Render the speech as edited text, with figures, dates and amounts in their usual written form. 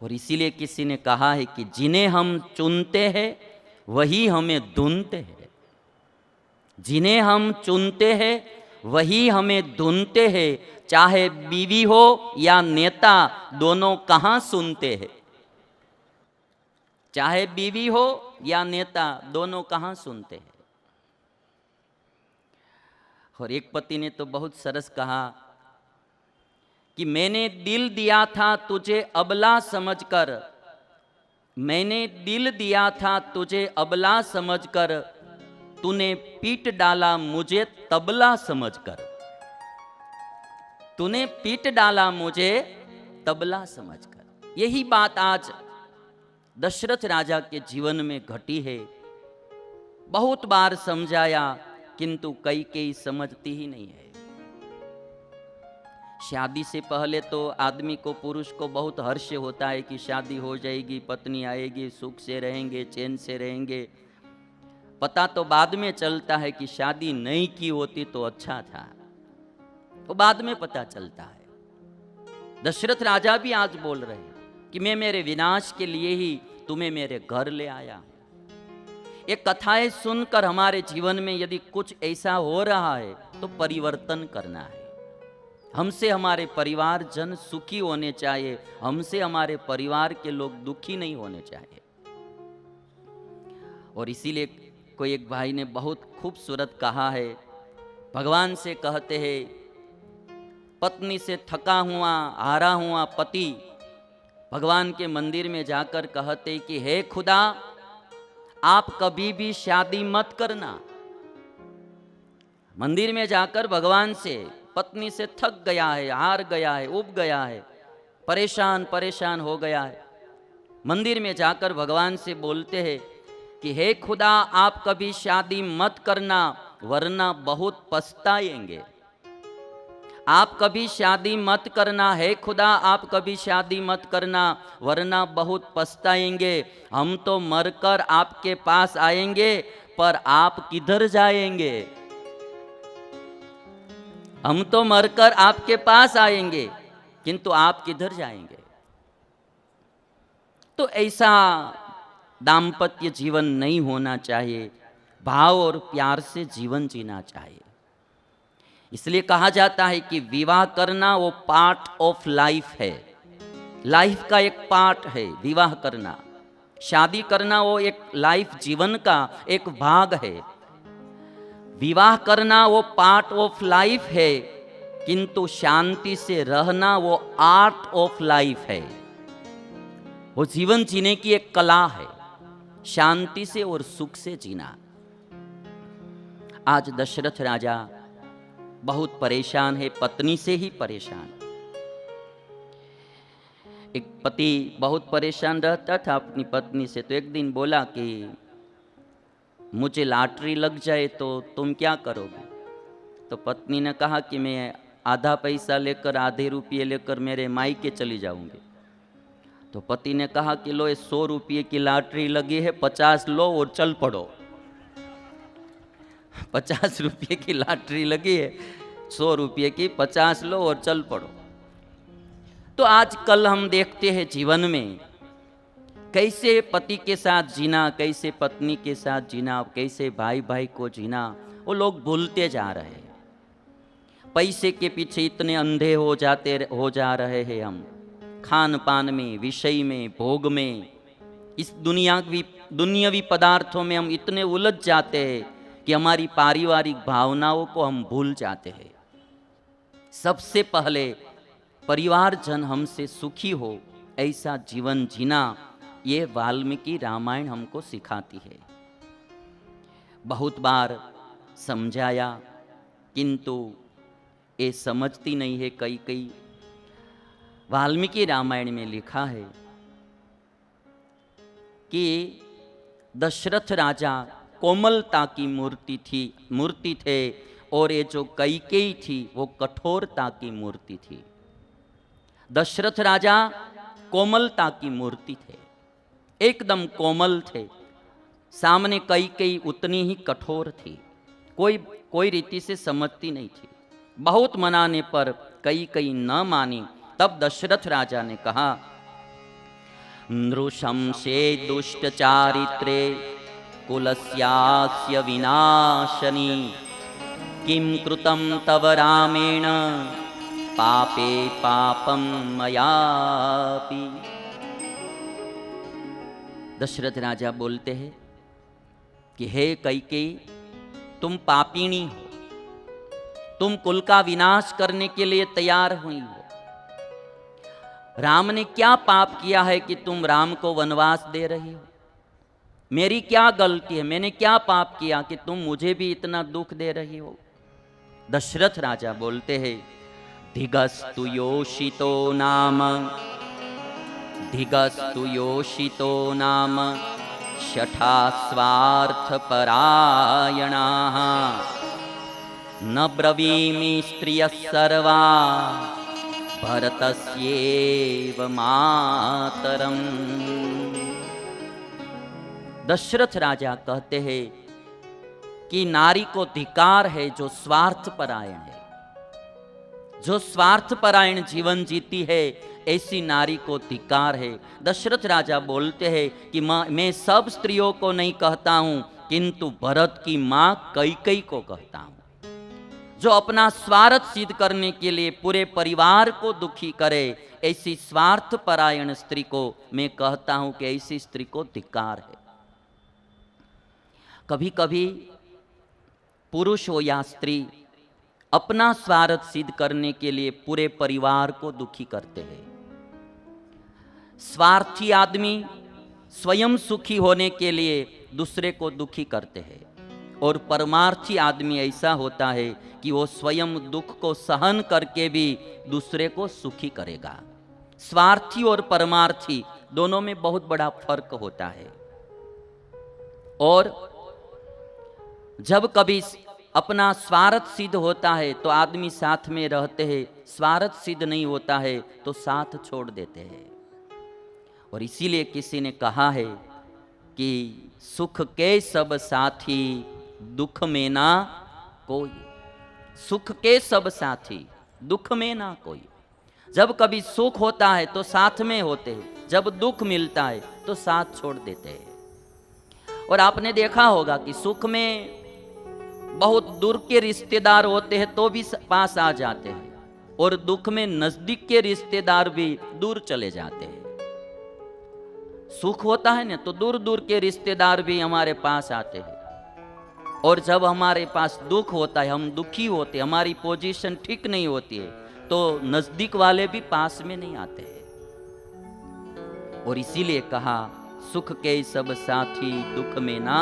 और इसीलिए किसी ने कहा है कि जिन्हें हम चुनते हैं वही हमें ढूंढते हैं, जिन्हें हम चुनते हैं वही हमें ढूंढते हैं, चाहे बीवी हो या नेता दोनों कहाँ सुनते हैं, चाहे बीवी हो या नेता दोनों कहाँ सुनते हैं। और एक पति ने तो बहुत सरस कहा कि मैंने दिल दिया था तुझे अबला समझकर, मैंने दिल दिया था तुझे अबला समझकर, तूने पीट डाला मुझे तबला समझकर, तूने पीट डाला मुझे तबला समझकर। यही बात आज दशरथ राजा के जीवन में घटी है। बहुत बार समझाया किंतु कई समझती ही नहीं है। शादी से पहले तो आदमी को, पुरुष को बहुत हर्ष होता है कि शादी हो जाएगी, पत्नी आएगी, सुख से रहेंगे, चैन से रहेंगे। पता तो बाद में चलता है कि शादी नहीं की होती तो अच्छा था, वो बाद में पता चलता है। दशरथ राजा भी आज बोल रहे हैं कि मैं मेरे विनाश के लिए ही तुम्हें मेरे घर ले आया। ये कथाएं सुनकर हमारे जीवन में यदि कुछ ऐसा हो रहा है तो परिवर्तन करना है। हमसे हमारे परिवार जन सुखी होने चाहिए, हमसे हमारे परिवार के लोग दुखी नहीं होने चाहिए। और इसीलिए कोई एक भाई ने बहुत खूबसूरत कहा है, भगवान से कहते हैं, पत्नी से थका हुआ हारा हुआ पति भगवान के मंदिर में जाकर कहते कि हे खुदा, आप कभी भी शादी मत करना। मंदिर में जाकर भगवान से, पत्नी से थक गया है, हार गया है, उब गया है, परेशान हो गया है, मंदिर में जाकर भगवान से बोलते हैं कि हे खुदा, आप कभी शादी मत करना वरना बहुत पछताएंगे। आप कभी शादी मत करना, हे खुदा आप कभी शादी मत करना वरना बहुत पछताएंगे। हम तो मरकर आपके पास आएंगे पर आप किधर जाएंगे, हम तो मरकर आपके पास आएंगे किंतु आप किधर जाएंगे। तो ऐसा दाम्पत्य जीवन नहीं होना चाहिए, भाव और प्यार से जीवन जीना चाहिए। इसलिए कहा जाता है कि विवाह करना वो पार्ट ऑफ लाइफ है, लाइफ का एक पार्ट है विवाह करना। शादी करना वो एक लाइफ, जीवन का एक भाग है। विवाह करना वो पार्ट ऑफ लाइफ है किंतु शांति से रहना वो आर्ट ऑफ लाइफ है। वो जीवन जीने की एक कला है, शांति से और सुख से जीना। आज दशरथ राजा बहुत परेशान है, पत्नी से ही परेशान। एक पति बहुत परेशान रहता था अपनी पत्नी से, तो एक दिन बोला कि मुझे लॉटरी लग जाए तो तुम क्या करोगे। तो पत्नी ने कहा कि मैं आधा पैसा लेकर, आधे रुपये लेकर मेरे मायके चली जाऊंगी। तो पति ने कहा कि लो, 100 रुपये की लॉटरी लगी है, 50 लो और चल पड़ो। 50 रुपये की लॉटरी लगी है, 100 रुपये की, 50 लो और चल पड़ो। तो आजकल हम देखते हैं जीवन में कैसे पति के साथ जीना, कैसे पत्नी के साथ जीना, कैसे भाई भाई को जीना, वो लोग भूलते जा रहे हैं। पैसे के पीछे इतने अंधे हो जा रहे हैं हम, खान पान में, विषय में, भोग में, इस दुनियावी पदार्थों में हम इतने उलझ जाते हैं कि हमारी पारिवारिक भावनाओं को हम भूल जाते हैं। सबसे पहले परिवार जन हमसे सुखी हो ऐसा जीवन जीना, ये वाल्मीकि रामायण हमको सिखाती है। बहुत बार समझाया किंतु ये समझती नहीं है कई। वाल्मीकि रामायण में लिखा है कि दशरथ राजा कोमलता की मूर्ति थे और ये जो कैकेयी थी वो कठोरता की मूर्ति थी। दशरथ राजा कोमलता की मूर्ति थे, एकदम कोमल थे, सामने कैकेयी उतनी ही कठोर थी, कोई रीति से समझती नहीं थी। बहुत मनाने पर कैकेयी न मानी। तब दशरथ राजा ने कहा नृशंसे दुष्टचारित्रे कुलस्यास्य विनाशनी किं कृतं तव रामेण पापे पापम मयापि। दशरथ राजा बोलते हैं कि हे कैकेयी, तुम पापिणी हो, तुम कुल का विनाश करने के लिए तैयार हुई हो। राम ने क्या पाप किया है कि तुम राम को वनवास दे रही हो? मेरी क्या गलती है, मैंने क्या पाप किया कि तुम मुझे भी इतना दुख दे रही हो? दशरथ राजा बोलते हैं धिगस्तु योषितो नाम, धिगस्तु योषितो नाम शठा स्वार्थ परायणाः न ब्रवीमि स्त्रियः सर्वा भरतस्येव मातरम्। दशरथ राजा कहते हैं कि नारी को धिक्कार है जो स्वार्थ परायण है, जो स्वार्थ परायण जीवन जीती है, ऐसी नारी को धिक्कार है। दशरथ राजा बोलते हैं कि मैं सब स्त्रियों को नहीं कहता हूं, किंतु भरत की मां कैकेयी को कहता हूं, जो अपना स्वार्थ सिद्ध करने के लिए पूरे परिवार को दुखी करे, ऐसी स्वार्थ परायण स्त्री को मैं कहता हूं कि ऐसी स्त्री को धिक्कार है। कभी कभी पुरुष हो या स्त्री अपना स्वार्थ सिद्ध करने के लिए पूरे परिवार को दुखी करते हैं। स्वार्थी आदमी स्वयं सुखी होने के लिए दूसरे को दुखी करते हैं, और परमार्थी आदमी ऐसा होता है कि वो स्वयं दुख को सहन करके भी दूसरे को सुखी करेगा। स्वार्थी और परमार्थी दोनों में बहुत बड़ा फर्क होता है। और जब कभी अपना स्वार्थ सिद्ध होता है तो आदमी साथ में रहते हैं, स्वार्थ सिद्ध नहीं होता है तो साथ छोड़ देते हैं। और इसीलिए किसी ने कहा है कि सुख के सब साथी दुख में ना कोई, सुख के सब साथी दुख में ना कोई। जब कभी सुख होता है तो साथ में होते हैं, जब दुख मिलता है तो साथ छोड़ देते हैं। और आपने देखा होगा कि सुख में बहुत दूर के रिश्तेदार होते हैं तो भी पास आ जाते हैं, और दुख में नजदीक के रिश्तेदार भी दूर चले जाते हैं। सुख होता है ना तो दूर दूर के रिश्तेदार भी हमारे पास आते हैं, और जब हमारे पास दुख होता है, हम दुखी होते हैं, हमारी पोजीशन ठीक नहीं होती है, तो नजदीक वाले भी पास में नहीं आते हैं। और इसीलिए कहा सुख के सब साथी दुख में ना